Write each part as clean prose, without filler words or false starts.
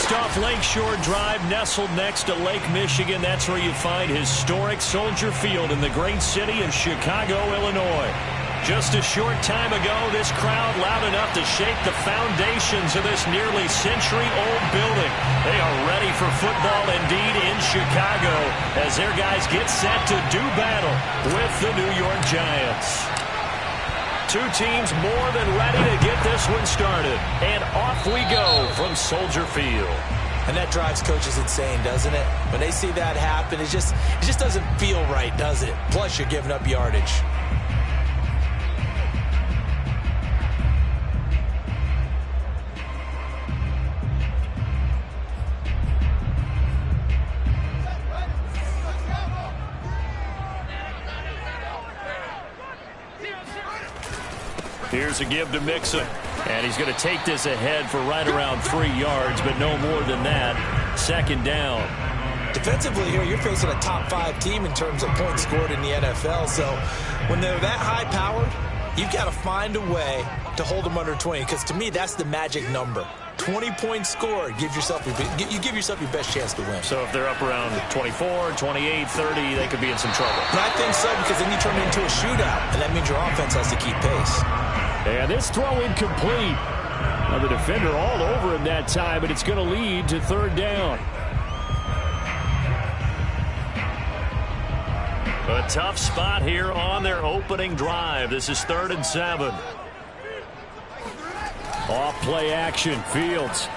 Just off Lakeshore Drive, nestled next to Lake Michigan. That's where you find historic Soldier Field in the great city of Chicago, Illinois. Just a short time ago, this crowd loud enough to shake the foundations of this nearly century-old building. They are ready for football indeed in Chicago as their guys get set to do battle with the New York Giants. Two teams more than ready to get this one started. And off we go from Soldier Field. And that drives coaches insane, doesn't it? When they see that happen, it just doesn't feel right, does it? Plus, you're giving up yardage. Here's a give to Mixon. And he's going to take this ahead for right around 3 yards, but no more than that. Second down. Defensively here, you're facing a top 5 team in terms of points scored in the NFL. So when they're that high-powered, you've got to find a way to hold them under 20. Because to me, that's the magic number. 20 points scored, you give yourself your best chance to win. So if they're up around 24, 28, 30, they could be in some trouble. And I think so, because then you turn it into a shootout, and that means your offense has to keep pace. And this throw incomplete. Now the defender all over him that time, but it's going to lead to third down. A tough spot here on their opening drive. This is 3rd and 7. Off play action, Fields.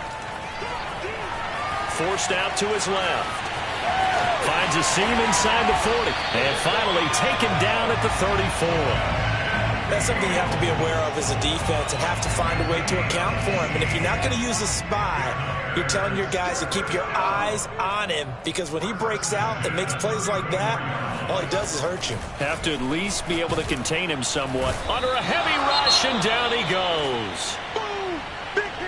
Forced out to his left. Finds a seam inside the 40. And finally taken down at the 34. That's something you have to be aware of as a defense and have to find a way to account for him. And if you're not going to use a spy, you're telling your guys to keep your eyes on him, because when he breaks out and makes plays like that, all he does is hurt you. Have to at least be able to contain him somewhat. Under a heavy rush, and down he goes.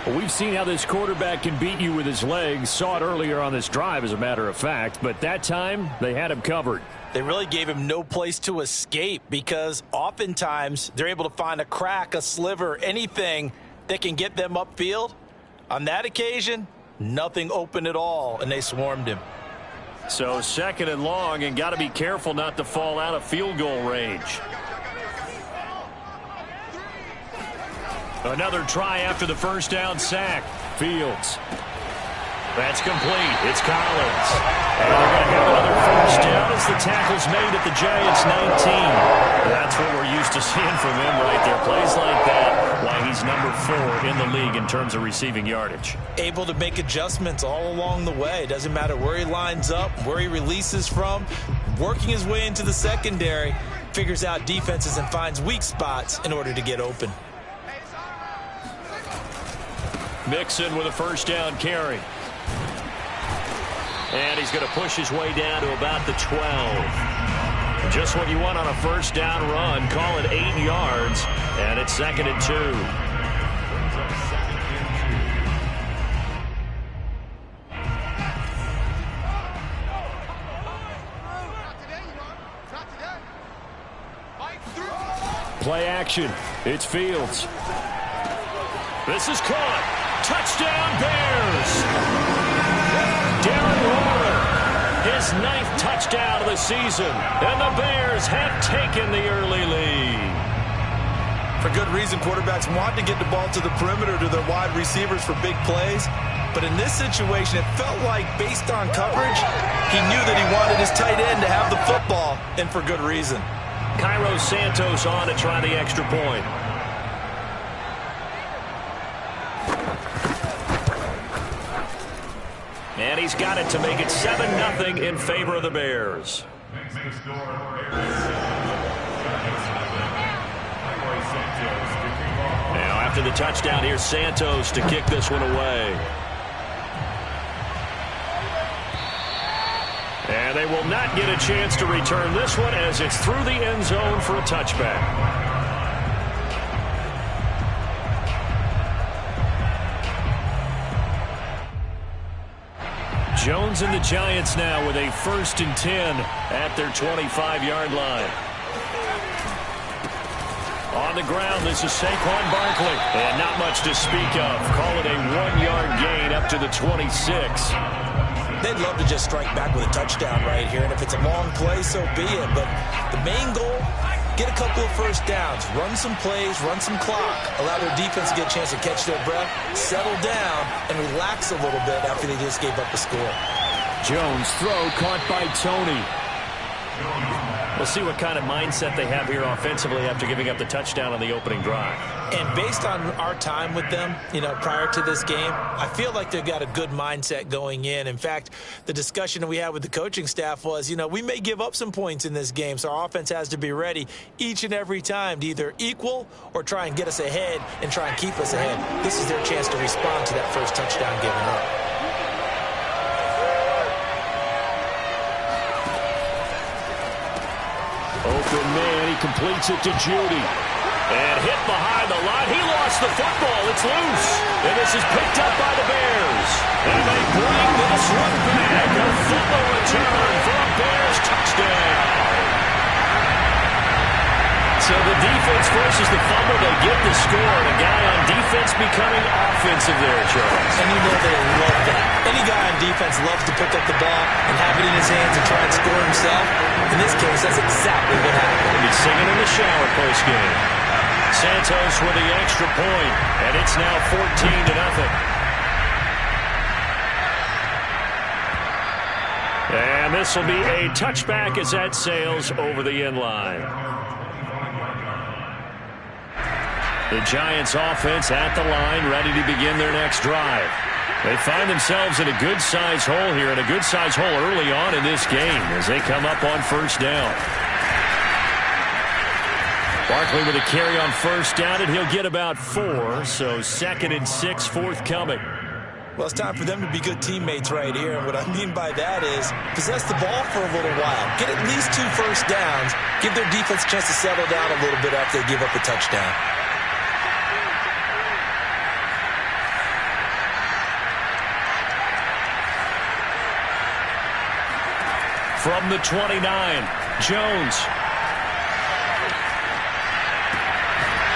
Well, we've seen how this quarterback can beat you with his legs. Saw it earlier on this drive, as a matter of fact. But that time, they had him covered. They really gave him no place to escape, because oftentimes they're able to find a crack, a sliver, anything that can get them upfield. On that occasion, nothing open at all, and they swarmed him. So 2nd and long, and got to be careful not to fall out of field goal range. Another try after the first down sack. Fields. That's complete. It's Collins. And they're going to have another first down as the tackle's made at the Giants' 19. That's what we're used to seeing from him right there. Plays like that, why he's number 4 in the league in terms of receiving yardage. Able to make adjustments all along the way. Doesn't matter where he lines up, where he releases from. Working his way into the secondary, figures out defenses and finds weak spots in order to get open. Mixon with a first down carry. And he's going to push his way down to about the 12. Just what you want on a first down run. Call it 8 yards. And it's 2nd and 2. Play action. It's Fields. This is caught. Touchdown Bears. Darren Waller, his 9th touchdown of the season, and the Bears have taken the early lead. For good reason, quarterbacks want to get the ball to the perimeter to their wide receivers for big plays. But in this situation, it felt like, based on coverage, he knew that he wanted his tight end to have the football, and for good reason. Cairo Santos on to try the extra point. And he's got it to make it 7-0 in favor of the Bears. Now after the touchdown, here's Santos to kick this one away. And they will not get a chance to return this one as it's through the end zone for a touchback. Jones and the Giants now with a 1st and 10 at their 25-yard line. On the ground. This is Saquon Barkley. And not much to speak of. Call it a 1-yard gain up to the 26. They'd love to just strike back with a touchdown right here. And if it's a long play, so be it. But the main goal, get a couple of first downs, run some plays, run some clock, allow their defense to get a chance to catch their breath, settle down, and relax a little bit after they just gave up a score. Jones throw caught by Tony. We'll see what kind of mindset they have here offensively after giving up the touchdown on the opening drive. And based on our time with them, prior to this game, I feel like they've got a good mindset going in. In fact, the discussion that we had with the coaching staff was, we may give up some points in this game, so our offense has to be ready each and every time to either equal or try and get us ahead and try and keep us ahead. This is their chance to respond to that first touchdown given up. Open man, he completes it to Judy. And hit behind the line. He lost the football. It's loose. And this is picked up by the Bears. And they bring this one back. A fumble return for a Bears touchdown. So the defense forces the fumble. They get the score. And a guy on defense becoming offensive there, Charles. And they love that. Any guy on defense loves to pick up the ball and have it in his hands and try and score himself. In this case, that's exactly what happened. He's singing in the shower post-game. Santos with the extra point, and it's now 14-0. And this will be a touchback as that sails over the end line. The Giants offense at the line, ready to begin their next drive. They find themselves in a good-sized hole here, and a good-sized hole early on in this game as they come up on first down. Barkley with a carry on first down, and he'll get about 4, so 2nd and 6 forthcoming. Well, it's time for them to be good teammates right here, and what I mean by that is possess the ball for a little while, get at least 2 first downs, give their defense a chance to settle down a little bit after they give up a touchdown. From the 29, Jones.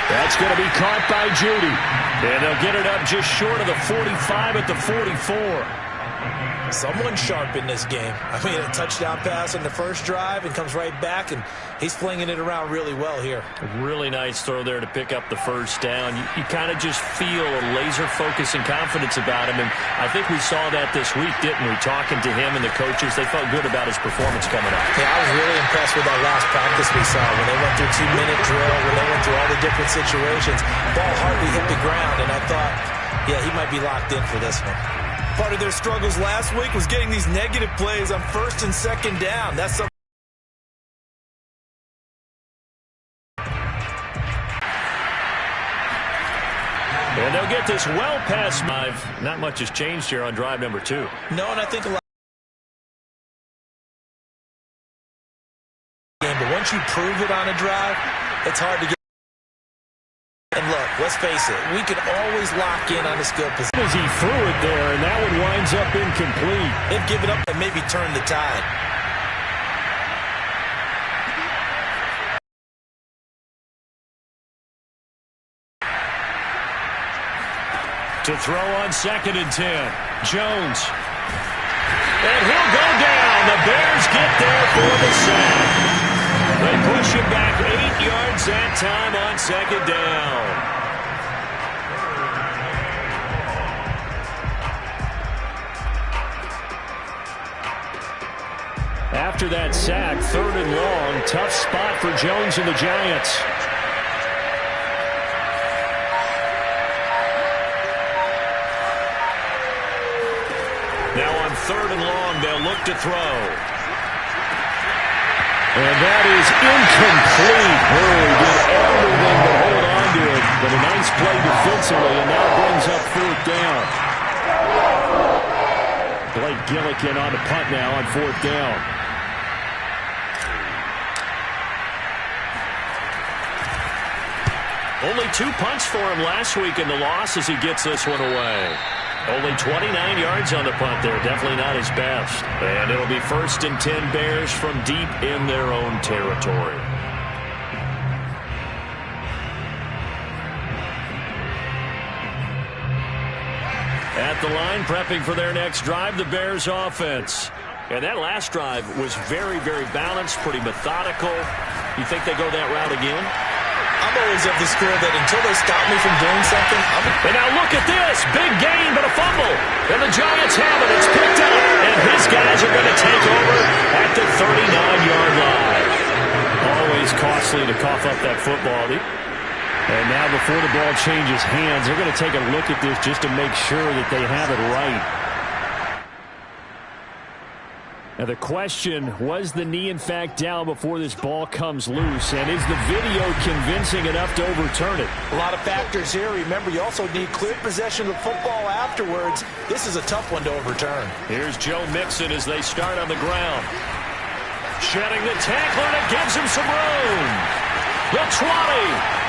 That's going to be caught by Judy. And they'll get it up just short of the 45 at the 44. Someone sharp in this game. I mean, a touchdown pass on the first drive and comes right back, and he's flinging it around really well here. Really nice throw there to pick up the first down. You kind of just feel a laser focus and confidence about him, and I think we saw that this week, didn't we? Talking to him and the coaches, they felt good about his performance coming up. Yeah, I was really impressed with that last practice we saw when they went through 2-minute drill, when they went through all the different situations. Ball hardly hit the ground, and I thought, yeah, he might be locked in for this one. Part of their struggles last week was getting these negative plays on 1st and 2nd down. That's something. And they'll get this well past 5. Not much has changed here on drive number 2. No, and I think a lot. But once you prove it on a drive, it's hard to get. And look, let's face it, we can always lock in on a skill position. As he threw it there, and that one winds up incomplete. They've given up and maybe turned the tide. To throw on 2nd and 10, Jones. And he'll go down. The Bears get there for the sack. They push him back 8 yards that time on 2nd down. After that sack, 3rd and long, tough spot for Jones and the Giants. Now on 3rd and long, they'll look to throw. And that is incomplete. Hurley did everything to hold on to it, but a nice play defensively, and now brings up 4th down. Blake Gillikin on the punt now on 4th down. Only 2 punts for him last week in the loss as he gets this one away. Only 29 yards on the punt there. Definitely not his best. And it'll be 1st and 10 Bears from deep in their own territory. At the line, prepping for their next drive, the Bears offense. And that last drive was very, very balanced, pretty methodical. You think they go that route again? I'm always of the school that until they stop me from doing something, And now look at this. Big gain, but a fumble. And the Giants have it. It's picked up. And his guys are going to take over at the 39-yard line. Always costly to cough up that football. And now before the ball changes hands, they're going to take a look at this just to make sure that they have it right. Now the question, was the knee in fact down before this ball comes loose? And is the video convincing enough to overturn it? a lot of factors here. Remember, you also need clear possession of the football afterwards. This is a tough one to overturn. Here's Joe Mixon as they start on the ground. Shedding the tackler, and it gives him some room. The 20.